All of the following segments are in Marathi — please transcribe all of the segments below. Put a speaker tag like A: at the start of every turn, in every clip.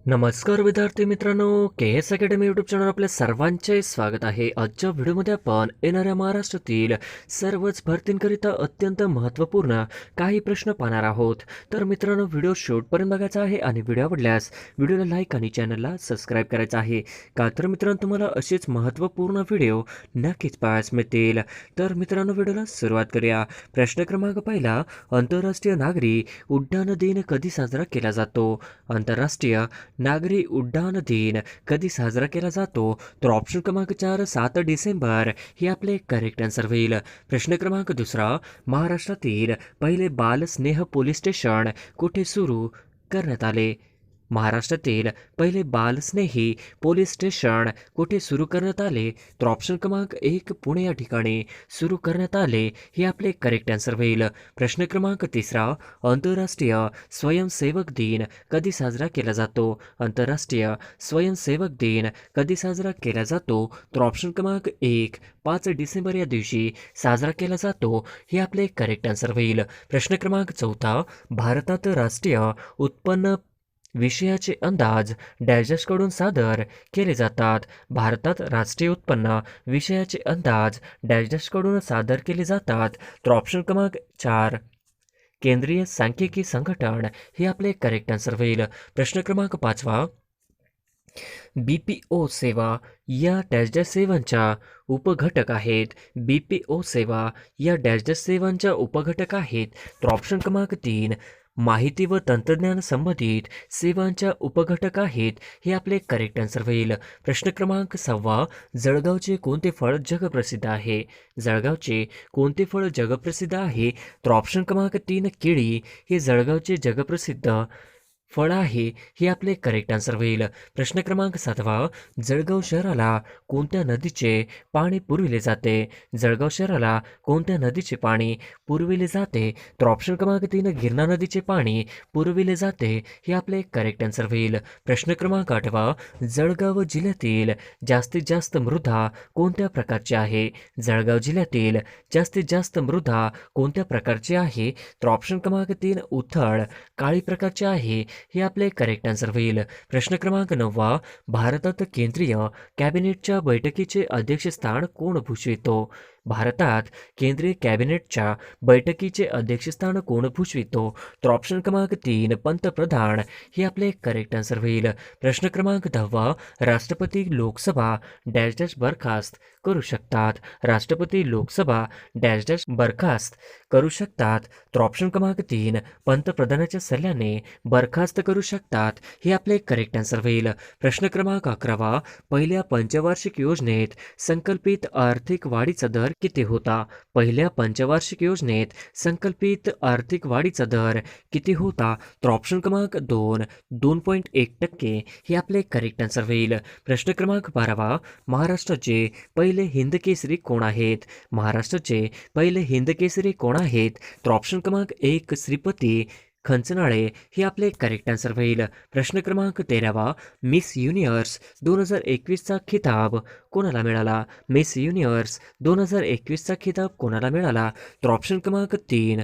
A: नमस्कार विद्यार्थी मित्रांनो, के एस अकॅडमी यूट्यूब चॅनल आपल्या सर्वांचे स्वागत आहे. आजच्या व्हिडिओमध्ये आपण येणाऱ्या महाराष्ट्रातील सर्वच भरतींकरिता अत्यंत महत्त्वपूर्ण काही प्रश्न पाहणार आहोत. तर मित्रांनो, व्हिडिओ शेवटपर्यंत बघायचा आहे आणि व्हिडिओ आवडल्यास व्हिडिओला लाईक आणि चॅनलला सबस्क्राईब करायचं आहे. का तर मित्रांनो, तुम्हाला असेच महत्त्वपूर्ण व्हिडिओ नक्कीच पाहायला मिळतील. तर मित्रांनो, व्हिडिओला सुरुवात करूया. प्रश्न क्रमांक पहिला, आंतरराष्ट्रीय नागरी उड्डाण दिन कधी साजरा केला जातो? आंतरराष्ट्रीय नागरी उड्डाण दिन कधी साजरा केला जातो? तर ऑप्शन क्रमांक 4 7 डिसेंबर हे आपले करेक्ट आन्सर होईल. प्रश्न क्रमांक दुसरा, महाराष्ट्रातील पहिले बाल स्नेह पोलीस स्टेशन कुठे सुरू करण्यात आले? महाराष्ट्रातील पहिले बालस्नेही पोलीस स्टेशन कुठे सुरू करण्यात आले? तर ऑप्शन क्रमांक 1 पुणे या ठिकाणी सुरू करण्यात आले हे आपले करेक्ट आन्सर होईल. प्रश्न क्रमांक तिसरा, आंतरराष्ट्रीय स्वयंसेवक दिन कधी साजरा केला जातो? आंतरराष्ट्रीय स्वयंसेवक दिन कधी साजरा केला जातो? तर ऑप्शन क्रमांक 1 5 डिसेंबर या दिवशी साजरा केला जातो हे आपले करेक्ट आन्सर होईल. प्रश्न क्रमांक चौथा, भारतात राष्ट्रीय उत्पन्न विषयाचे अंदाज डॅशकडून सादर केले जातात? भारतात राष्ट्रीय उत्पन्न विषयाचे अंदाज डॅशकडून सादर केले जातात? तर ऑप्शन क्रमांक 4 केंद्रीय सांख्यिकी संघटन हे आपले करेक्ट आन्सर होईल. प्रश्न क्रमांक 5, BPO सेवा या डॅश सेवांच्या उपघटक आहेत. BPO सेवा या डॅश सेवांच्या उपघटक आहेत. तर ऑप्शन क्रमांक 3 माहिती व तंत्रज्ञान संबंधित सेवांच्या उपघटक आहेत हे आपले करेक्ट आन्सर होईल. प्रश्न क्रमांक 6, जळगावचे कोणते फळ जगप्रसिद्ध आहे? जळगावचे कोणते फळ जगप्रसिद्ध आहे? तर ऑप्शन क्रमांक 3 केळी हे जळगावचे जगप्रसिद्ध फळ आहे हे आपले करेक्ट आन्सर होईल. प्रश्न क्रमांक 7, जळगाव शहराला कोणत्या नदीचे पाणी पुरविले जाते? जळगाव शहराला कोणत्या नदीचे पाणी पुरविले जाते? तर ऑप्शन क्रमांक 3 गिरणा नदीचे पाणी पुरविले जाते हे आपले करेक्ट आन्सर होईल. प्रश्न क्रमांक 8, जळगाव जिल्ह्यातील जास्तीत जास्त मृदा कोणत्या प्रकारची आहे? जळगाव जिल्ह्यातील जास्तीत जास्त मृदा कोणत्या प्रकारची आहे? तर ऑप्शन क्रमांक 3 उथळ काळी प्रकारची आहे हे आपले करेक्ट आन्सर होईल. प्रश्न क्रमांक 9, भारतात केंद्रीय कॅबिनेटच्या बैठकीचे अध्यक्षस्थान कोण भूषवितो? भारतात केंद्रीय कॅबिनेटच्या बैठकीचे अध्यक्षस्थान कोण भूषवितो? तर ऑप्शन क्रमांक 3 पंतप्रधान हे आपले करेक्ट आन्सर होईल. प्रश्न क्रमांक 10, राष्ट्रपती लोकसभा डॅश डॅश बरखास्त करू शकतात? राष्ट्रपती लोकसभा डॅश डॅश बरखास्त करू शकतात? तर ऑप्शन क्रमांक 3 पंतप्रधानाच्या सल्ल्याने बरखास्त करू शकतात हे आपले करेक्ट आन्सर होईल. प्रश्न क्रमांक 11, पहिल्या पंचवार्षिक योजनेत संकल्पित आर्थिक वाढीचा दर किती होता? पहिल्या पंचवार्षिक योजनेत संकल्पित आर्थिक वाढीचा दर किती होता? तर ऑप्शन क्रमांक 2 2.1% हे आपले करेक्ट आन्सर होईल. प्रश्न क्रमांक 12, महाराष्ट्राचे पहिले हिंदकेसरी कोण आहेत? महाराष्ट्राचे पहिले हिंदकेसरी कोण आहेत? तर ऑप्शन क्रमांक 1 श्रीपती खंचनाळे हे आपले करेक्ट आन्सर होईल. प्रश्न क्रमांक 13, मिस युनिव्हर्स 2021चा खिताब कोणाला मिळाला? मिस युनिव्हर्स 2021चा खिताब कोणाला मिळाला? तर ऑप्शन क्रमांक 3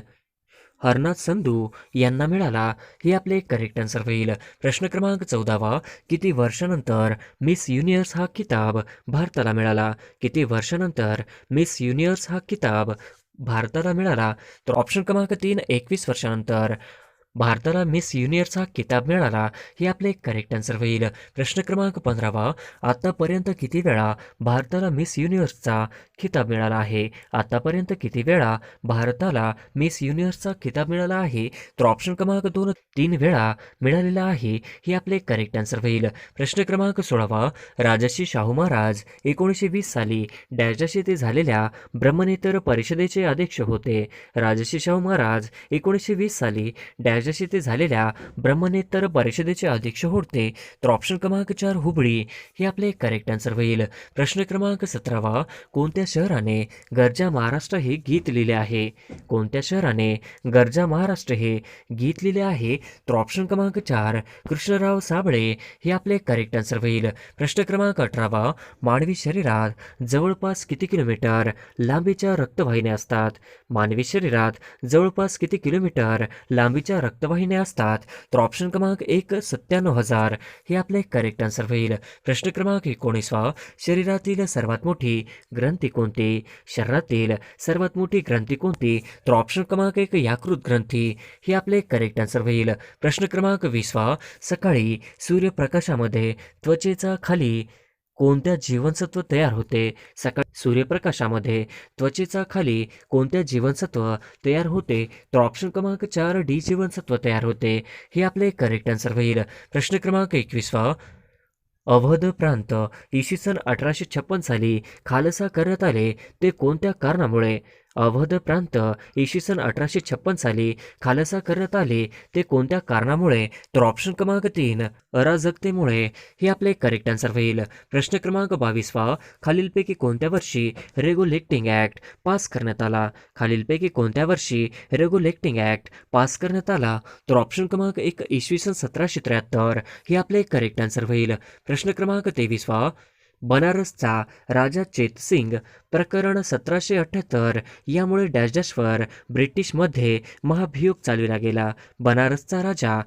A: हरनाथ संधू यांना मिळाला हे आपले करेक्ट आन्सर होईल. प्रश्न क्रमांक 14, किती वर्षानंतर मिस युनिव्हर्स हा खिताब भारताला मिळाला? किती वर्षानंतर मिस युनिव्हर्स हा खिताब भारताला मिळाला? तर ऑप्शन क्रमांक 3 21 वर्षानंतर भारताला मिस युनिव्हर्स हा किताब मिळाला हे आपले करेक्ट आन्सर होईल. प्रश्न क्रमांक 15, आतापर्यंत किती वेळा भारताला मिस युनिव्हर्सचा खिताब मिळाला आहे? आतापर्यंत किती वेळा भारताला मिस युनिव्हर्सचा खिताब मिळाला आहे? तर ऑप्शन क्रमांक 2 3 वेळा मिळालेला आहे हे आपले करेक्ट आन्सर होईल. प्रश्न क्रमांक 16, राजर्षी शाहू महाराज 1920 साली डॅश येथे झालेल्या ब्रह्मनेतर परिषदेचे अध्यक्ष होते? राजर्षी शाहू महाराज 1920 साली डॅश येथे झालेल्या ब्रह्मनेतर परिषदेचे अध्यक्ष होते? तर ऑप्शन क्रमांक 4 हुबळी हे आपले करेक्ट आन्सर होईल. प्रश्न क्रमांक 17, कोणत्या शहराने गर्जा महाराष्ट्र हे गीत लिहिले आहे? कोणत्या शहराने गर्जा महाराष्ट्र हे गीत लिहिले आहे? तर ऑप्शन क्रमांक 4 कृष्णराव साबळे हे आपले करेक्ट आन्सर होईल. प्रश्न क्रमांक 18, मानवी शरीरात जवळपास किती किलोमीटर लांबीच्या रक्तवाहिन्या असतात? मानवी शरीरात जवळपास किती किलोमीटर लांबीच्या रक्तवाहिन्या असतात? तर ऑप्शन क्रमांक 1 97,000 हे आपले करेक्ट आन्सर होईल. प्रश्न क्रमांक 19 शरीरातील सर्वात मोठी ग्रंथी कोणती? शरीरातील सर्वात मोठी ग्रंथी कोणती? तर ऑप्शन क्रमांक 1 यकृत ग्रंथी हे आपले करेक्ट आन्सर होईल. प्रश्न क्रमांक 20 सकाळी सूर्यप्रकाशामध्ये त्वचेचा खाली कोणत्या जीवनसत्व तयार होते? सकाळी सूर्यप्रकाशामध्ये त्वचेचा खाली कोणत्या जीवनसत्व तयार होते? तर ऑप्शन क्रमांक 4 डी जीवनसत्व तयार होते हे आपले करेक्ट आन्सर होईल. प्रश्न क्रमांक 21 अवध प्रांत इसवी सन 1856 साली खालसा करण्यात आले ते कोणत्या कारणामुळे? अवध प्रांत इसवी सन 1856 साली खालसा करण्यात आले ते कोणत्या कारणामुळे? तर ऑप्शन क्रमांक 3 अराजकतेमुळे हे आपले करेक्ट आन्सर होईल. प्रश्न क्रमांक 22 खालीलपैकी कोणत्या वर्षी रेग्युलेटिंग ॲक्ट पास करण्यात आला? खालीलपैकी कोणत्या वर्षी रेग्युलेटिंग ॲक्ट पास करण्यात आला? तर ऑप्शन क्रमांक 1 इसवी सन 1773 हे आपले करेक्ट आन्सर होईल. प्रश्न क्रमांक 23 बनारसचा राजा चेतसिंग प्रकरण 1778 यामुळे डॅश डॅशवर ब्रिटिशमध्ये महाभियोग चालविला गेला. बनारसचा राजा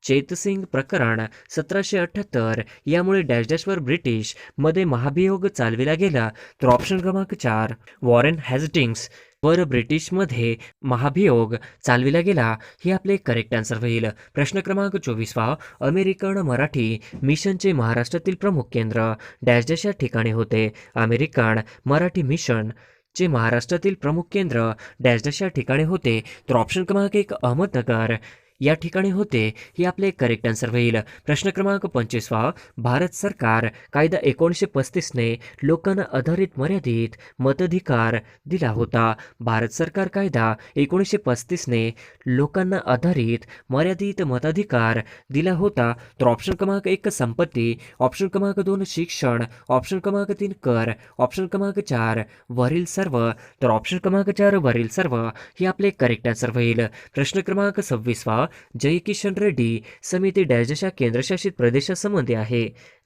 A: चेतसिंग प्रकरण 1778 यामुळे डॅश डॅशवर ब्रिटिश मध्ये महाभियोग चालविला गेला. तर ऑप्शन क्रमांक 4 वॉरेन हेस्टिंग्स वर ब्रिटिशमध्ये महाभियोग चालविला गेला हे आपले करेक्ट आन्सर होईल. प्रश्न क्रमांक 24 अमेरिकन मराठी मिशनचे महाराष्ट्रातील प्रमुख केंद्र डॅश डॅश या ठिकाणी होते? अमेरिकन मराठी मिशन चे महाराष्ट्रातील प्रमुख केंद्र डॅश डॅश या ठिकाणी होते? तर ऑप्शन क्रमांक 1 अहमदनगर या ठिकाणी होते हे आपले करेक्ट आन्सर होईल. प्रश्न क्रमांक 25 भारत सरकार कायदा 1935 ने लोकांना आधारित मर्यादित मताधिकार दिला होता. भारत सरकार कायदा 1935 ने लोकांना आधारित मर्यादित मताधिकार दिला होता. तर ऑप्शन क्रमांक 1 संपत्ती, ऑप्शन क्रमांक 2 शिक्षण, ऑप्शन क्रमांक 3 कर, ऑप्शन क्रमांक 4 वरील सर्व. तर ऑप्शन क्रमांक 4 वरील सर्व हे आपले करेक्ट आन्सर होईल. प्रश्न क्रमांक 26 जय किशन रेड्डी समिती डॅश डॅश या केंद्रशासित प्रदेशासंबंधी आहे?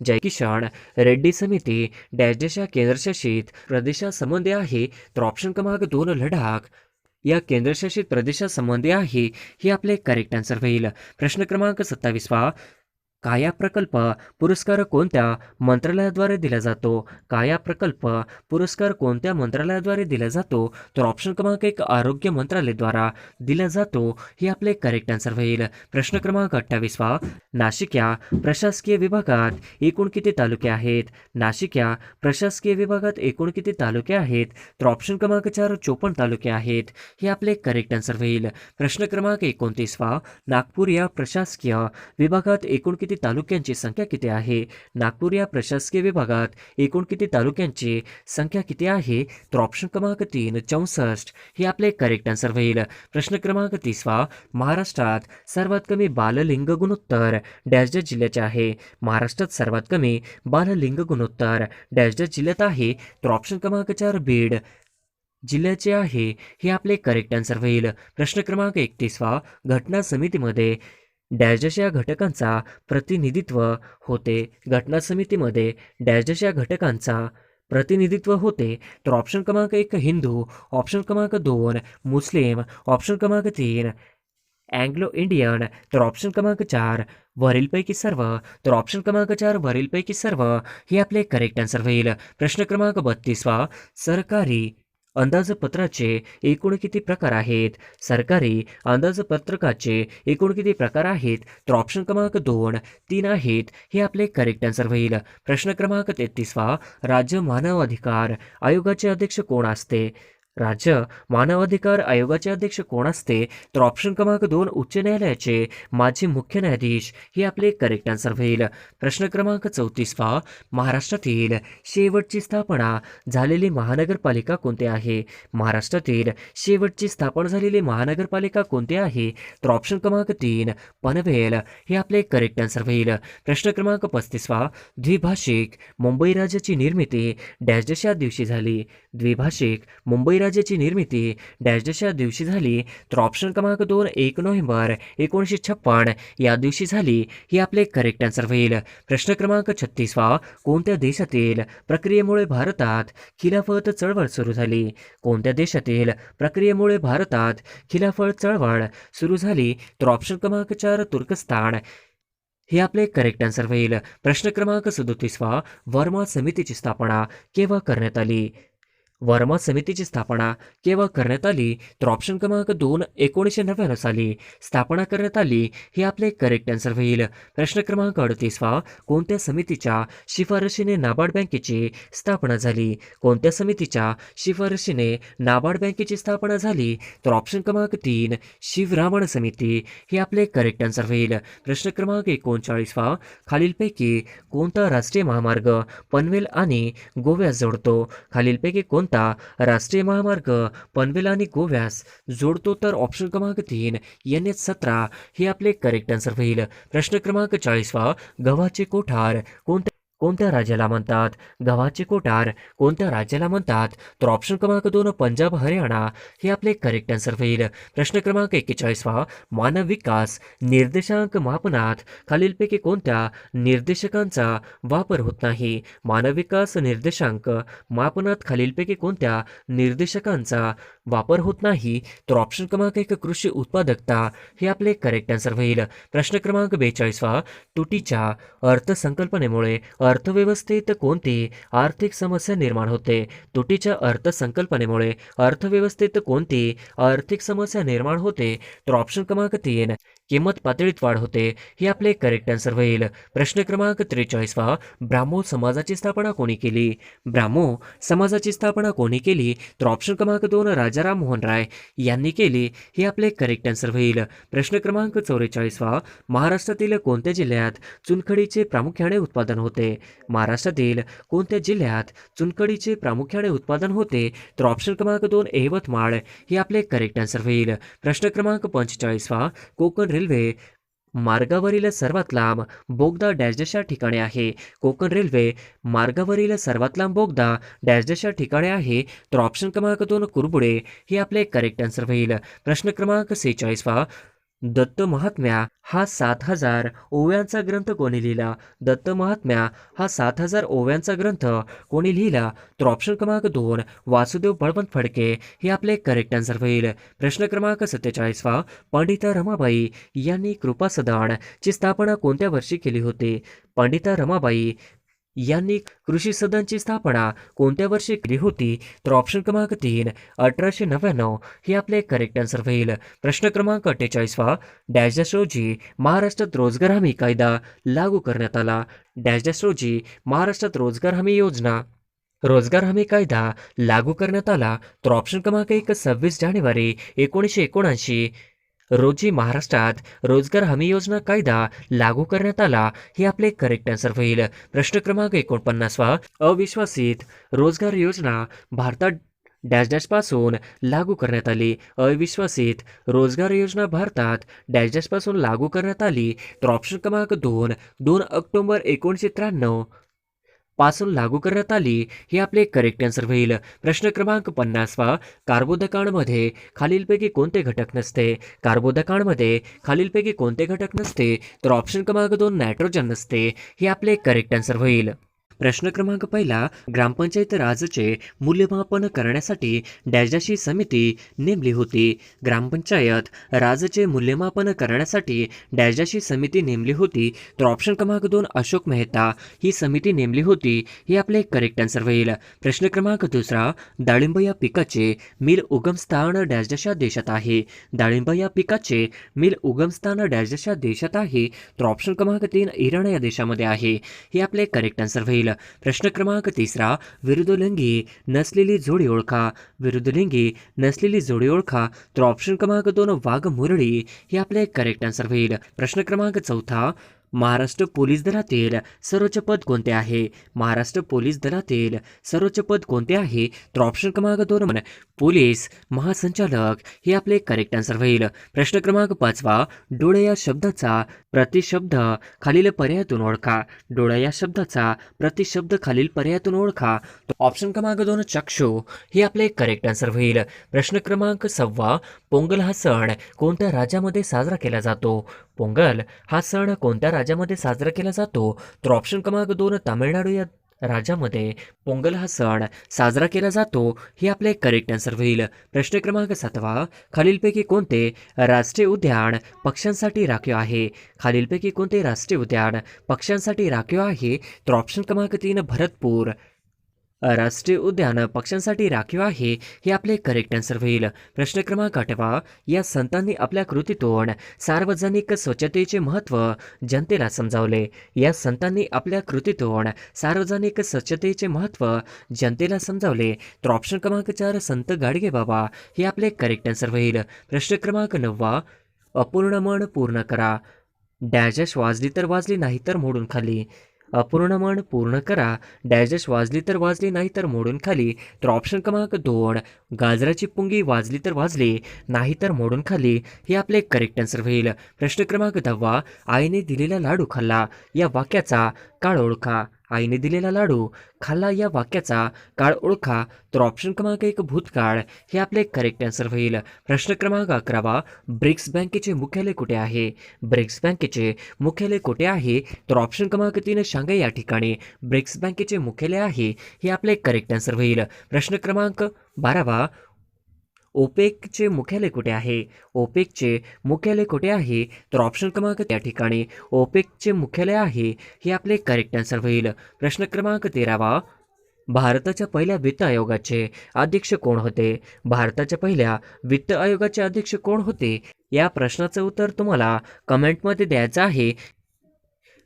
A: जय किशन रेड्डी समिती डॅश डॅश या केंद्रशासित प्रदेशासंबंधी आहे? तर ऑप्शन क्रमांक 2 लडाख या केंद्रशासित प्रदेशासंबंधी आहे हे आपले करेक्ट आन्सर होईल. प्रश्न क्रमांक 27 काया प्रकल्प पुरस्कार कोणत्या मंत्रालयाद्वारे दिला जातो? काया प्रकल्प पुरस्कार कोणत्या मंत्रालयाद्वारे दिला जातो? तर ऑप्शन क्रमांक 1 आरोग्य मंत्रालयाद्वारा दिला जातो हे आपले करेक्ट आन्सर होईल. प्रश्न क्रमांक 28 नाशिक या प्रशासकीय विभागात एकूण किती तालुके आहेत? नाशिक या प्रशासकीय विभागात एकूण किती तालुके आहेत? तर ऑप्शन क्रमांक 4 54 तालुके आहेत हे आपले करेक्ट आन्सर होईल. प्रश्न क्रमांक 29 नागपूर या प्रशासकीय विभागात एकूण किती तालुक्यांची संख्या किती आहे? नागपूर या प्रशासकीय विभागात एकूण किती तालुक्यांची संख्या किती आहे? तर ऑप्शन क्रमांक 3 64 हे आपले करेक्ट आन्सर होईल. प्रश्न क्रमांक 30 महाराष्ट्रात सर्वात कमी बाललिंग गुणोत्तर डॅश डॅश जिल्ह्याचे आहे? महाराष्ट्रात सर्वात कमी बाललिंग गुणोत्तर डॅश डॅश जिल्ह्यात आहे? तर ऑप्शन क्रमांक 4 बीड जिल्ह्याचे आहे हे आपले करेक्ट आन्सर होईल. प्रश्न क्रमांक 31 घटना समितीमध्ये डॅश डॅश या घटकांचा प्रतिनिधित्व होते? घटना समितीमध्ये डॅश डॅश या घटकांचा प्रतिनिधित्व होते? तर ऑप्शन क्रमांक 1 हिंदू, ऑप्शन क्रमांक 2 मुस्लिम, ऑप्शन क्रमांक 3 अँग्लो इंडियन, तर ऑप्शन क्रमांक 4 वरीलपैकी सर्व. तर ऑप्शन क्रमांक 4 वरीलपैकी सर्व हे आपले करेक्ट आन्सर होईल. प्रश्न क्रमांक 32 सरकारी अंदाजपत्राचे एकूण किती प्रकार आहेत? सरकारी अंदाजपत्रकाचे एकूण किती प्रकार आहेत? तर ऑप्शन क्रमांक 2 3 आहेत हे आपले करेक्ट आन्सर होईल. प्रश्न क्रमांक 33 राज्य मानवाधिकार आयोगाचे अध्यक्ष कोण असते? राज्य मानवाधिकार आयोगाचे अध्यक्ष कोण असते? तर ऑप्शन क्रमांक 2 उच्च न्यायालयाचे माजी मुख्य न्यायाधीश हे आपले करेक्ट आन्सर होईल. प्रश्न क्रमांक 34 महाराष्ट्रातील शेवटची स्थापना झालेली महानगरपालिका कोणती आहे? महाराष्ट्रातील शेवटची स्थापना झालेली महानगरपालिका कोणती आहे? तर ऑप्शन क्रमांक 3 पनवेल हे आपले करेक्ट आन्सर होईल. प्रश्न क्रमांक 35 द्विभाषिक मुंबई राज्याची निर्मिती डॅश डॅश या दिवशी झाली? द्विभाषिक मुंबई राज्याची निर्मिती डॅश डॅश या दिवशी झाली, तर ऑप्शन क्रमांक 2 1 नोव्हेंबर 1956 या दिवशी झाली. ही आपले करेक्ट आन्सर होईल. प्रश्न क्रमांक 36 कोणत्या देशातील प्रक्रियेमुळे भारतात खिलाफत चळवळ सुरू झाली? कोणत्या देशातील प्रक्रियेमुळे भारतात खिलाफत चळवळ सुरू झाली? तर ऑप्शन क्रमांक 4 तुर्कस्तान हे आपले करेक्ट आन्सर होईल. प्रश्न क्रमांक 37 वर्मा समितीची स्थापना केव्हा करण्यात आली? वर्मा समितीची स्थापना केव्हा करण्यात आली? तर ऑप्शन क्रमांक 2 1999 साली स्थापना करण्यात आली. हे आपले करेक्ट आन्सर होईल. प्रश्न क्रमांक 38 कोणत्या समितीच्या शिफारशीने नाबार्ड बँकेची स्थापना झाली? कोणत्या समितीच्या शिफारशीने नाबार्ड बँकेची स्थापना झाली? तर ऑप्शन क्रमांक 3 शिवरामण समिती हे आपले करेक्ट आन्सर होईल. प्रश्न क्रमांक 39 खालीलपैकी कोणता राष्ट्रीय महामार्ग पनवेल आणि गोव्यास जोडतो? खालीलपैकी कोणता राष्ट्रीय महामार्ग पनवेल आणि गोव्यास जोडतो? तर ऑप्शन क्रमांक 3 NH17 हे आपले करेक्ट आन्सर होईल. प्रश्न क्रमांक 40 गव्हाचे कोठार कोणत्या राज्याला म्हणतात? गव्हाचे कोठार कोणत्या राज्याला म्हणतात? तर ऑप्शन क्रमांक 2 पंजाब हरियाणा हे आपले करेक्ट आन्सर होईल. प्रश्न क्रमांक 41 मानव विकास निर्देशांक मापनात खालीलपैकी कोणत्या निर्देशकांचा वापर होत नाही? मानव विकास निर्देशांक मापनात खालीलपैकी कोणत्या निर्देशकांचा वापर होत नाही? तर ऑप्शन क्रमांक 1 कृषी उत्पादकता हे आपले करेक्ट आन्सर होईल. प्रश्न क्रमांक 42 तुटीच्या अर्थसंकल्पनेमुळे अर्थव्यवस्थेत कोणती आर्थिक समस्या निर्माण होते? तुटीच्या अर्थसंकल्पनेमुळे अर्थव्यवस्थेत कोणती आर्थिक समस्या निर्माण होते? तर ऑप्शन क्रमांक 3 किंमत पातळीत वाढ होते हे आपले करेक्ट आन्सर होईल. प्रश्न क्रमांक 43 ब्राह्मो समाजाची स्थापना कोणी केली? ब्राह्मो समाजाची स्थापना कोणी केली? तर ऑप्शन क्रमांक 2 राजाराम मोहन राय यांनी केली. हे आपले करेक्ट आन्सर होईल. प्रश्न क्रमांक 44 महाराष्ट्रातील कोणत्या जिल्ह्यात चुनखडीचे प्रामुख्याने उत्पादन होते? महाराष्ट्रातील कोणत्या जिल्ह्यात चुनखडीचे प्रामुख्याने उत्पादन होते? तर ऑप्शन क्रमांक 2 यवतमाळ हे आपले करेक्ट आन्सर होईल. प्रश्न क्रमांक 45 कोकण रेल्वे मार्गावरील सर्वात लांब बोगदा डॅश डॅश या ठिकाणी आहे? कोकण रेल्वे मार्गावरील सर्वात लांब बोगदा डॅश डॅश या ठिकाणी आहे? तर ऑप्शन क्रमांक 2 कुरबुडे हे आपले करेक्ट आन्सर होईल. प्रश्न क्रमांक 46 दत्त महात्म्या हा 7000 ओव्यांचा ग्रंथ कोणी लिहिला? दत्त महात्म्या हा 7000 ओव्यांचा ग्रंथ कोणी लिहिला? तर ऑप्शन क्रमांक 2 वासुदेव बळवंत फडके हे आपले करेक्ट आन्सर होईल. प्रश्न क्रमांक 47 पंडिता रमाबाई यांनी कृपा सदनची स्थापना कोणत्या वर्षी केली होती? पंडिता रमाबाई यांनी कृषी सदनची स्थापना कोणत्या वर्षी केली होती? तर ऑप्शन क्रमांक 3 1899 हे आपले करेक्ट आन्सर होईल. प्रश्न क्रमांक 48 डॅश डॅश रोजी महाराष्ट्रात रोजगार हमी कायदा लागू करण्यात आला? डॅश डॅश रोजी महाराष्ट्रात रोजगार हमी कायदा लागू करण्यात आला? तर ऑप्शन क्रमांक 1 26 जानेवारी 1979 रोजी महाराष्ट्रात रोजगार हमी योजना कायदा लागू करण्यात आला. हे आपले करेक्ट आन्सर होईल. प्रश्न क्रमांक 49 अविश्वासित रोजगार योजना भारतात डॅश डॅश पासून लागू करण्यात आली? अविश्वासित रोजगार योजना भारतात डॅश डॅश पासून लागू करण्यात आली? तर ऑप्शन क्रमांक 2 ऑक्टोबर 1993 पासून लागू करण्यात आली. हे आपले करेक्ट आन्सर होईल. प्रश्न क्रमांक 50 कार्बोदकांमध्ये खालीलपैकी कोणते घटक नसते? कार्बोदकांमध्ये खालीलपैकी कोणते घटक नसते? तर ऑप्शन क्रमांक 2 नायट्रोजन नसते. हे आपले करेक्ट आन्सर होईल. प्रश्न क्रमांक 1 ग्रामपंचायत राजचे मूल्यमापन करण्यासाठी डॅश डॅश ही समिती नेमली होती? ग्रामपंचायत राजचे मूल्यमापन करण्यासाठी डॅश डॅश ही समिती नेमली होती? तर ऑप्शन क्रमांक 2 अशोक मेहता ही समिती नेमली होती. हे आपले करेक्ट आन्सर होईल. प्रश्न क्रमांक 2 डाळिंब या पिकाचे मिल उगमस्थान डॅश डॅश या देशात आहे? डाळिंब या पिकाचे मिल उगमस्थान डॅश डॅश या देशात आहे? तर ऑप्शन क्रमांक 3 इराण या देशामध्ये आहे. हे आपले करेक्ट आन्सर होईल. प्रश्न क्रमांक 3 विरुद्धलिंगी नसलेली जोडी ओळखा? विरुद्धलिंगी नसलेली जोडी ओळखा? तर ऑप्शन क्रमांक 2 वाघ मुरळी हे आपले करेक्ट आन्सर होईल. प्रश्न क्रमांक 4 महाराष्ट्र पोलीस दलातील सर्वोच्च पद कोणते आहे? महाराष्ट्र पोलीस दलातील सर्वोच्च पद कोणते आहे? तर ऑप्शन क्रमांक 2 पोलीस महासंचालक हे आपले करेक्ट आन्सर होईल. प्रश्न क्रमांक 5 डोळे या शब्दाचा प्रतिशब्द खालील पर्यायातून ओळखा. डोळे या शब्दाचा प्रतिशब्द खालील पर्यायातून ओळखा. ऑप्शन क्रमांक 2 चक्षु हे आपले करेक्ट आन्सर होईल. प्रश्न क्रमांक 6 पोंगल हा सण कोणत्या राज्यामध्ये साजरा केला जातो. पोंगल हा सण कोणत्या राज्यामध्ये साजरा केला जातो. तर ऑप्शन क्रमांक 2 तामिळनाडू या राज्यामध्ये पोंगल हा सण साजरा केला जातो हे आपले करेक्ट आन्सर होईल. प्रश्न क्रमांक 7 खालीलपैकी कोणते राष्ट्रीय उद्यान पक्ष्यांसाठी राखीव आहे. खालीलपैकी कोणते राष्ट्रीय उद्यान पक्ष्यांसाठी राखीव आहे. तर ऑप्शन क्रमांक 3 भरतपूर राष्ट्रीय उद्यान पक्ष्यांसाठी राखीव आहे हे आपले करेक्ट आन्सर होईल. प्रश्न क्रमांक 8 या संतांनी आपल्या कृतीतून सार्वजनिक स्वच्छतेचे महत्त्व जनतेला समजावले. या संतांनी आपल्या कृतीतून सार्वजनिक स्वच्छतेचे महत्त्व जनतेला समजावले. तर ऑप्शन क्रमांक 4 संत गाडगे बाबा हे आपले करेक्ट आन्सर होईल. प्रश्न क्रमांक 9 अपूर्ण मन पूर्ण करा. डॅश वाजली तर वाजली नाही तर मोडून खाली. अपूर्ण मन पूर्ण करा. डॅश वाजली तर वाजली नाही तर मोडून खाली. तर ऑप्शन क्रमांक 2 गाजराची पुंगी वाजली तर वाजली नाही तर मोडून खाली हे आपले करेक्ट आन्सर होईल. प्रश्न क्रमांक 10 आईने दिलेला लाडू खाल्ला या वाक्याचा काळ ओळखा. आईने दिलेला लाडू खाल्ला या वाक्याचा काळ ओळखा. तर ऑप्शन क्रमांक 1 भूतकाळ हे आपले करेक्ट आन्सर होईल. प्रश्न क्रमांक 11 ब्रिक्स बँकेचे मुख्यालय कुठे आहे. ब्रिक्स बँकेचे मुख्यालय कुठे आहे. तर ऑप्शन क्रमांक 3 शांघाय या ठिकाणी ब्रिक्स बँकेचे मुख्यालय आहे हे आपले करेक्ट आन्सर होईल. प्रश्न क्रमांक 12 ओपेकचे मुख्यालय कुठे आहे. ओपेकचे मुख्यालय कुठे आहे. तर ऑप्शन क्रमांक त्या ठिकाणी ओपेकचे मुख्यालय आहे हे आपले करेक्ट आन्सर होईल. प्रश्न क्रमांक 13 भारताच्या पहिल्या वित्त आयोगाचे अध्यक्ष कोण होते. भारताच्या पहिल्या वित्त आयोगाचे अध्यक्ष कोण होते. या प्रश्नाचं उत्तर तुम्हाला कमेंटमध्ये द्यायचं आहे.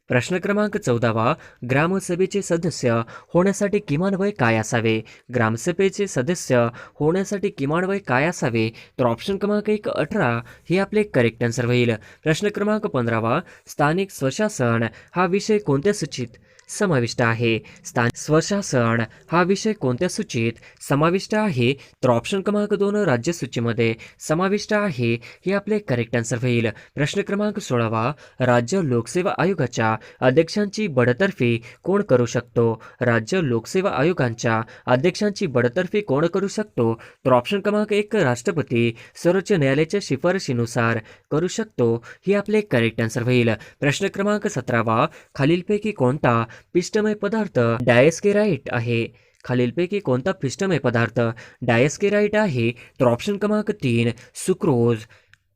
A: प्रश्न क्रमांक 14 ग्रामसभेचे सदस्य होण्यासाठी किमान वय काय असावे. ग्रामसभेचे सदस्य होण्यासाठी किमान वय काय असावे. तर ऑप्शन क्रमांक 1 18 हे आपले करेक्ट आन्सर होईल. प्रश्न क्रमांक 15 स्थानिक स्वशासन हा विषय कोणत्या सूचीत समाविष्ट आहे. स्थानिक स्वशासन हा विषय कोणत्या सूचीत समाविष्ट आहे. तर ऑप्शन क्रमांक 2 राज्य सूचीमध्ये समाविष्ट आहे हे आपले करेक्ट आन्सर होईल. प्रश्न क्रमांक 16 राज्य लोकसेवा आयोगाच्या अध्यक्षांची बडतर्फी कोण करू शकतो. राज्य लोकसेवा आयोगांच्या अध्यक्षांची बडतर्फी कोण करू शकतो. तर ऑप्शन क्रमांक 1 राष्ट्रपती सर्वोच्च न्यायालयाच्या शिफारशीनुसार करू शकतो हे आपले करेक्ट आन्सर होईल. प्रश्न क्रमांक 17 खालीलपैकी कोणता पिष्टमय पदार्थ डायस्केराइट आहे. खालीलपैकी कोणता पिष्टमय पदार्थ डायस्केराइट आहे. तर ऑप्शन क्रमांक 3 सुक्रोज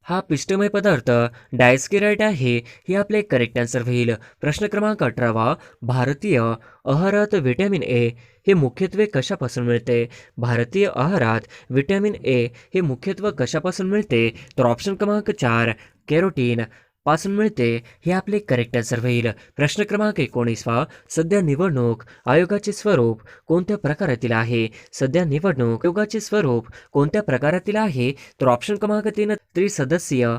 A: हा पिष्टमय पदार्थ डायस्केराइट आहे हे आपले करेक्ट आन्सर होईल. प्रश्न क्रमांक 18 भारतीय आहारात व्हिटॅमिन ए हे मुख्यत्वे कशापासून मिळते. भारतीय आहारात व्हिटॅमिन ए हे मुख्यत्वे कशापासून मिळते. तर ऑप्शन क्रमांक 4 कॅरोटीन पासून मिळते हे आपले करेक्ट आन्सर होईल. प्रश्न क्रमांक 19 सध्या निवडणूक आयोगाचे स्वरूप कोणत्या प्रकारातील आहे. सध्या निवडणूक आयोगाचे स्वरूप कोणत्या प्रकारातील आहे. तर ऑप्शन क्रमांक 3 त्रिसदस्यीय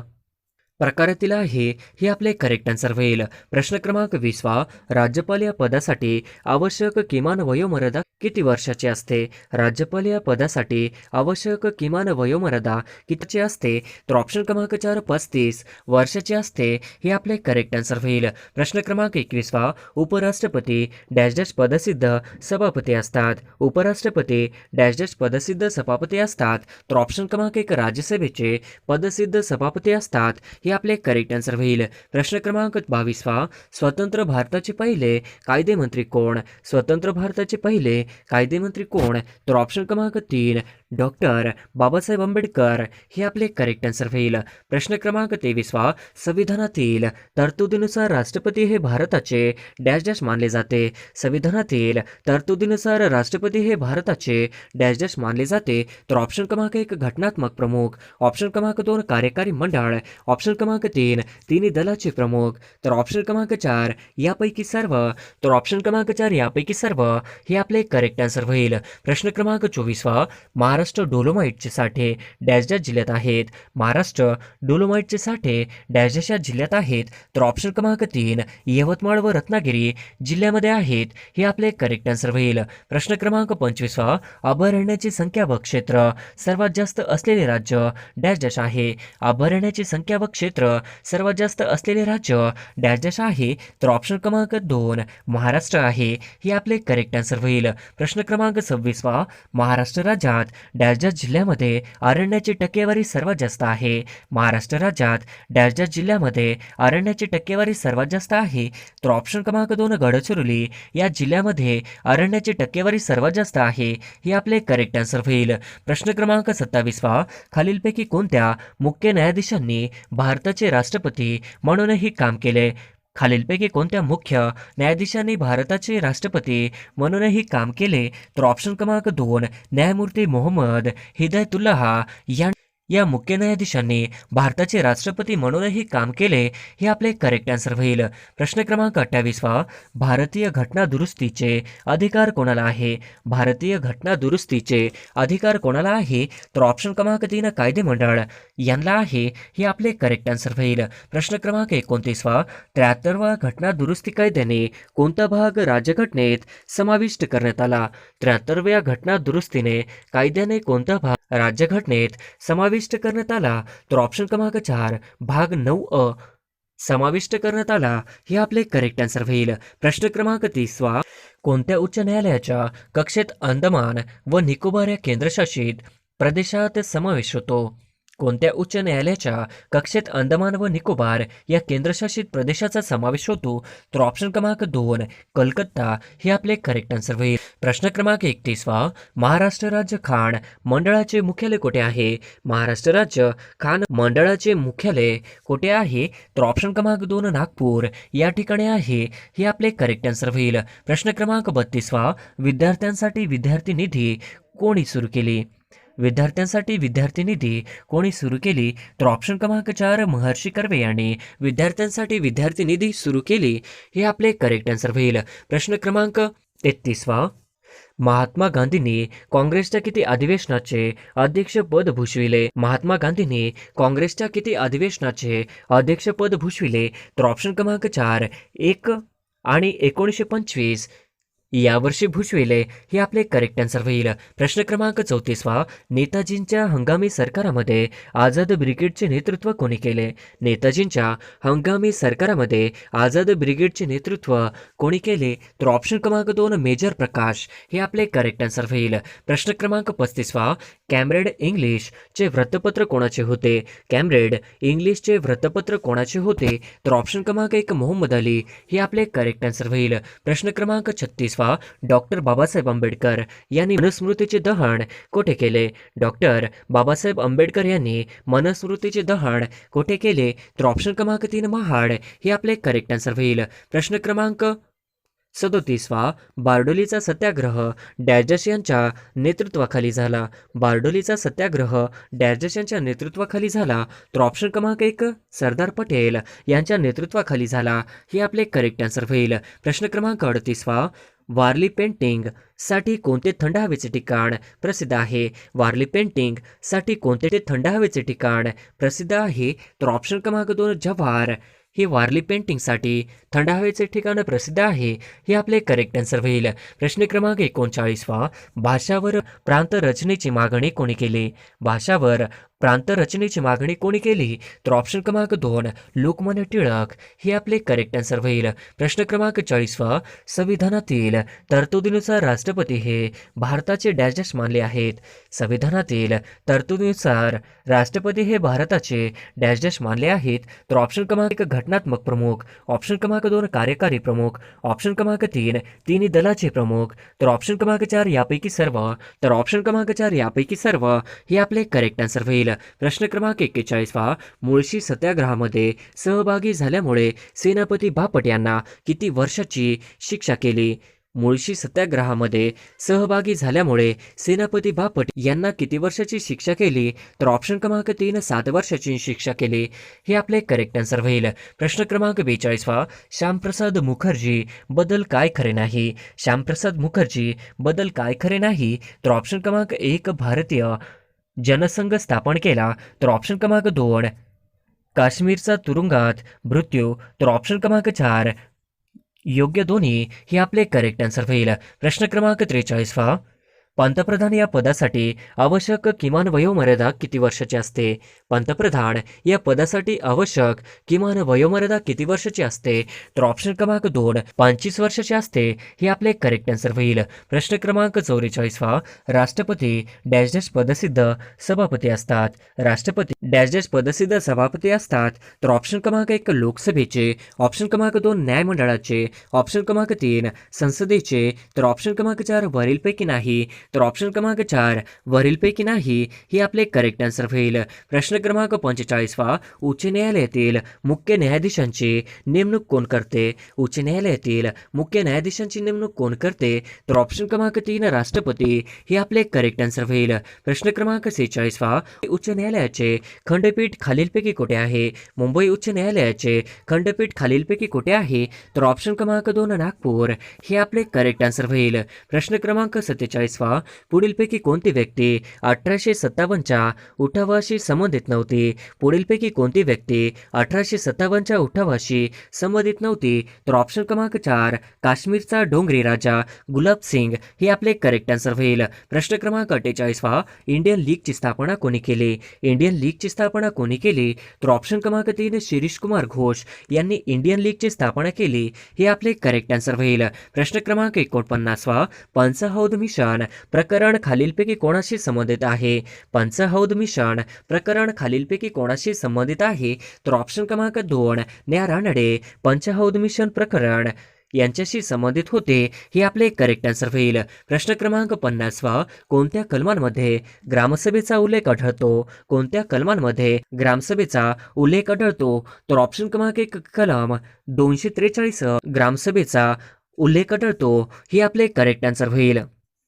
A: प्रकारातील आहे हे आपले करेक्ट आन्सर होईल. प्रश्न क्रमांक 20 राज्यपाल या पदासाठी आवश्यक किमान वयोमर्यादा किती वर्षाची असते. राज्यपाल या पदासाठी आवश्यक किमान वयोमर्यादा कितीची असते. तर ऑप्शन क्रमांक 4 35 वर्षाची असते हे आपले करेक्ट आन्सर होईल. प्रश्न क्रमांक 21 उपराष्ट्रपती डॅश डॅश पदसिद्ध सभापती असतात. उपराष्ट्रपती डॅश डॅश पदसिद्ध सभापती असतात. तर ऑप्शन क्रमांक 1 राज्यसभेचे पदसिद्ध सभापती असतात हे आपले करेक्ट आन्सर होईल. प्रश्न क्रमांक 22 स्वतंत्र भारताचे पहिले कायदेमंत्री कोण. स्वतंत्र भारताचे पहिले कायदेमंत्री कोण. तर ऑप्शन क्रमांक 3 डॉक्टर बाबासाहेब आंबेडकर हे आपले करेक्ट आन्सर होईल. प्रश्न क्रमांक 23 संविधानातील तरतुदीनुसार राष्ट्रपती हे भारताचे डॅश डॅश मानले जाते. संविधानातील तरतुदीनुसार राष्ट्रपती हे भारताचे डॅश डॅश मानले जाते. तर ऑप्शन क्रमांक 1 घटनात्मक प्रमुख. ऑप्शन क्रमांक 2 कार्यकारी मंडळ. ऑप्शन क्रमांक 3 तिन्ही दलाचे प्रमुख. तर ऑप्शन क्रमांक 4 यापैकी सर्व. तर ऑप्शन क्रमांक 4 यापैकी सर्व हे आपले करेक्ट आन्सर होईल. प्रश्न क्रमांक 24 महाराष्ट्र डोलोमाइटचे साठे डॅश डॅश जिल्ह्यात आहेत. महाराष्ट्र डोलोमाइटचे साठे डॅश डॅश या जिल्ह्यात आहेत. तर ऑप्शन क्रमांक 3 यवतमाळ व रत्नागिरी जिल्ह्यामध्ये आहेत. हे आपले करेक्ट आन्सर होईल. प्रश्न क्रमांक 25 अभयारण्याची संख्या व क्षेत्र सर्वात जास्त असलेले राज्य डॅश डॅश आहे. अभयारण्याची संख्या व क्षेत्र सर्वात जास्त असलेले राज्य डॅश डॅश आहे. तर ऑप्शन क्रमांक 2 महाराष्ट्र आहे. हे आपले करेक्ट आन्सर होईल. प्रश्न क्रमांक 26 महाराष्ट्र राज्यात डॅश डॅश जिल्ह्यामध्ये अरण्याची टक्केवारी सर्वात जास्त आहे. महाराष्ट्र राज्यात डॅश डॅश जिल्ह्यामध्ये अरण्याची टक्केवारी सर्वात जास्त आहे. तर ऑप्शन क्रमांक 2 गडचिरोली या जिल्ह्यामध्ये अरण्याची टक्केवारी सर्वात जास्त आहे. हे आपले करेक्ट आन्सर होईल. प्रश्न क्रमांक 27 खालीलपैकी कोणत्या मुख्य न्यायाधीशांनी भारताचे राष्ट्रपती म्हणूनही काम केले? खालीलपैकी कोणत्या मुख्य न्यायाधीशांनी भारताचे राष्ट्रपती म्हणूनही काम केले? तर ऑप्शन क्रमांक 2 न्यायमूर्ती मोहम्मद हिदायतुल्लाह या मुख्य न्यायाधीशांनी भारताचे राष्ट्रपती म्हणूनही काम केले. हे आपले करेक्ट आन्सर होईल. प्रश्न क्रमांक 28 भारतीय घटना दुरुस्तीचे अधिकार कोणाला आहे? भारतीय घटना दुरुस्तीचे अधिकार कोणाला आहे? तर ऑप्शन क्रमांक 3 कायदे मंडळ यांना आहे. हे आपले करेक्ट आन्सर होईल. प्रश्न क्रमांक 29 73व्या घटना दुरुस्ती कायद्याने कोणता भाग राज्यघटनेत समाविष्ट करण्यात आला? 73व्या घटना दुरुस्तीने कायद्याने कोणता भाग राज्यघटनेत समाविष्ट करण्यात आला? तर ऑप्शन क्रमांक 4 भाग 9 समाविष्ट करण्यात आला. हे आपले करेक्ट आन्सर होईल. प्रश्न क्रमांक 30 कोणत्या उच्च न्यायालयाच्या कक्षेत अंदमान व निकोबार या केंद्रशासित प्रदेशात समावेश होतो? कोणत्या उच्च न्यायालयाच्या कक्षेत अंदमान व निकोबार या केंद्रशासित प्रदेशाचा समावेश होतो? तर ऑप्शन क्रमांक 2 कलकत्ता हे आपले करेक्ट आन्सर होईल. प्रश्न क्रमांक 31 महाराष्ट्र राज्य खाण मंडळाचे मुख्यालय कुठे आहे? महाराष्ट्र राज्य खाण मंडळाचे मुख्यालय कुठे आहे? तर ऑप्शन क्रमांक 2 नागपूर या ठिकाणी आहे. हे आपले करेक्ट आन्सर होईल. प्रश्न क्रमांक 32 विद्यार्थ्यांसाठी विद्यार्थी निधी कोणी सुरू केली? विद्यार्थ्यांसाठी विद्यार्थी निधी कोणी सुरू केली? तर ऑप्शन क्रमांक 4 महर्षी कर्वे यांनी विद्यार्थ्यांसाठी विद्यार्थी निधी सुरू केली. हे आपले करेक्ट आन्सर होईल. प्रश्न क्रमांक 33 महात्मा गांधींनी काँग्रेसच्या किती अधिवेशनाचे अध्यक्षपद भूषविले? महात्मा गांधींनी काँग्रेसच्या किती अधिवेशनाचे अध्यक्षपद भूषविले? तर ऑप्शन क्रमांक 4 1 आणि 1925 यावर्षी भूषविले. हे आपले करेक्ट आन्सर होईल. प्रश्न क्रमांक 34 नेताजींच्या हंगामी सरकारामध्ये आझाद ब्रिगेडचे नेतृत्व कोणी केले? नेताजींच्या हंगामी सरकारामध्ये आझाद ब्रिगेडचे नेतृत्व कोणी केले? तर ऑप्शन क्रमांक 2 मेजर प्रकाश हे आपले करेक्ट आन्सर होईल. प्रश्न क्रमांक 35 कॅम्ब्रेड इंग्लिशचे वृत्तपत्र कोणाचे होते? कॅम्ब्रेड इंग्लिशचे वृत्तपत्र कोणाचे होते? तर ऑप्शन क्रमांक 1 मोहम्मद अली हे आपले करेक्ट आन्सर होईल. प्रश्न क्रमांक 36 डॉक्टर बाबासाहेब आंबेडकर यांनी मनुस्मृतीचे दहन कोठे केले? डॉक्टर बाबासाहेब आंबेडकर यांनी मनुस्मृतीचे दहन कोठे केले? तर ऑप्शन क्रमांक 3 महाड हे आपले करेक्ट आन्सर होईल. प्रश्न क्रमांक 37 बारडोलीचा सत्याग्रह डॅश यांच्या नेतृत्वाखाली झाला. बारडोलीचा सत्याग्रह डॅश यांच्या नेतृत्वाखाली झाला. तर ऑप्शन क्रमांक 1 सरदार पटेल यांच्या नेतृत्वाखाली झाला. हे आपले करेक्ट आन्सर होईल. प्रश्न क्रमांक 38 वारली पेंटिंग साठी कोणते थंड हवेचे ठिकाण प्रसिद्ध आहे? वारली पेंटिंग साठी कोणते थंड हवेचे ठिकाण प्रसिद्ध आहे? तर ऑप्शन क्रमांक 2 जव्हार हे वारली पेंटिंगसाठी थंड हवेचे ठिकाण प्रसिद्ध आहे. हे आपले करेक्ट आन्सर होईल. प्रश्न क्रमांक 39 भाषावर प्रांत रचनेची मागणी कोणी केली? भाषावर प्रांत रचनेची मागणी कोणी केली? तर ऑप्शन क्रमांक 2 लोकमान्य टिळक हे आपले करेक्ट आन्सर होईल. प्रश्न क्रमांक 40 संविधानातील तरतुदीनुसार राष्ट्रपती हे भारताचे डॅश डॅश मानले आहेत. संविधानातील तरतुदीनुसार राष्ट्रपती हे भारताचे डॅश डॅश मानले आहेत. तर ऑप्शन क्रमांक 1 घटनात्मक प्रमुख, ऑप्शन क्रमांक 2 कार्यकारी प्रमुख, ऑप्शन क्रमांक 3 तिन्ही दलाचे प्रमुख, तर ऑप्शन क्रमांक 4 यापैकी सर्व, तर ऑप्शन क्रमांक 4 यापैकी सर्व हे आपले करेक्ट आन्सर होईल. प्रश्न क्रमांक 41 मुळशी सत्याग्रहामध्ये सहभागी झाल्यामुळे सेनापती बापट यांना किती वर्षाची शिक्षा केली? मुळशी सत्याग्रहामध्ये सहभागी झाल्यामुळे सेनापती बापट यांना किती वर्षाची शिक्षा केली? तर ऑप्शन क्रमांक 3 7 वर्षाची शिक्षा केली. हे आपले करेक्ट आन्सर होईल. प्रश्न क्रमांक 42 श्यामप्रसाद मुखर्जी बद्दल काय खरे नाही? श्यामप्रसाद मुखर्जी बद्दल काय खरे नाही? तर ऑप्शन क्रमांक 1 भारतीय जनसंघ स्थापन केला. तर ऑप्शन क्रमांक 2 काश्मीरचा तुरुंगात मृत्यू. तर ऑप्शन क्रमांक 4 योग्य दोन्ही. हे आपले करेक्ट आन्सर होईल. प्रश्न क्रमांक 43 पंतप्रधान या पदासाठी आवश्यक किमान वयोमर्यादा किती वर्षाची असते? पंतप्रधान या पदासाठी आवश्यक किमान वयोमर्यादा किती वर्षाची असते? तर ऑप्शन क्रमांक 2 25 वर्षाची असते. हे आपले करेक्ट आन्सर होईल. प्रश्न क्रमांक 44 राष्ट्रपती डॅश डॅश पदसिद्ध सभापती असतात. राष्ट्रपती डॅश डॅश पदसिद्ध सभापती असतात. तर ऑप्शन क्रमांक 1 लोकसभेचे, ऑप्शन क्रमांक 2 न्यायमंडळाचे, ऑप्शन क्रमांक 3 संसदेचे, तर ऑप्शन क्रमांक 4 वरीलपैकी नाही. तर ऑप्शन क्रमांक 4 वरीलपैकी नाही. हे आपले करेक्ट आन्सर होईल. प्रश्न क्रमांक 45 उच्च न्यायालयातील मुख्य न्यायाधीशांची नेमणूक कोण करते? उच्च न्यायालयातील मुख्य न्यायाधीशांची नेमणूक कोण करते? तर ऑप्शन क्रमांक 3 राष्ट्रपती. हे आपले करेक्ट आन्सर होईल. प्रश्न क्रमांक 46 उच्च न्यायालयाचे खंडपीठ खालीलपैकी कुठे आहे? मुंबई उच्च न्यायालयाचे खंडपीठ खालीलपैकी कुठे आहे? तर ऑप्शन क्रमांक 2 नागपूर. हे आपले करेक्ट आन्सर होईल. प्रश्न क्रमांक 47 पुढीलपैकी कोणती व्यक्ती 1857च्या उठावाशी संबंधित नव्हती? पुढीलपैकी कोणती व्यक्ती 1857च्या उठावाशी संबंधित नव्हती? तर ऑप्शन क्रमांक 4 काश्मीरचा डोंगरी राजा गुलाब सिंग. हे आपले करेक्ट आन्सर होईल. प्रश्न क्रमांक 48 इंडियन लीगची स्थापना कोणी केली? इंडियन लीगची स्थापना कोणी केली? तर ऑप्शन क्रमांक 3 शिरीष कुमार घोष यांनी इंडियन लीगची स्थापना केली. हे आपले करेक्ट आन्सर होईल. प्रश्न क्रमांक 49 पंचहौद मिशन प्रकरण खालीलपैकी कोणाशी संबंधित आहे? पंचहौद मिशन प्रकरण खालीलपैकी कोणाशी संबंधित आहे? तर ऑप्शन क्रमांक 2 न्या रानडे पंचहौद मिशन प्रकरण यांच्याशी संबंधित होते. हे आपले करेक्ट आन्सर होईल. प्रश्न क्रमांक 50 कोणत्या कलमांमध्ये ग्रामसभेचा उल्लेख आढळतो? कोणत्या कलमांमध्ये ग्रामसभेचा उल्लेख आढळतो? तर ऑप्शन क्रमांक 1 कलम 243 ग्रामसभेचा उल्लेख आढळतो. हे आपले करेक्ट आन्सर होईल.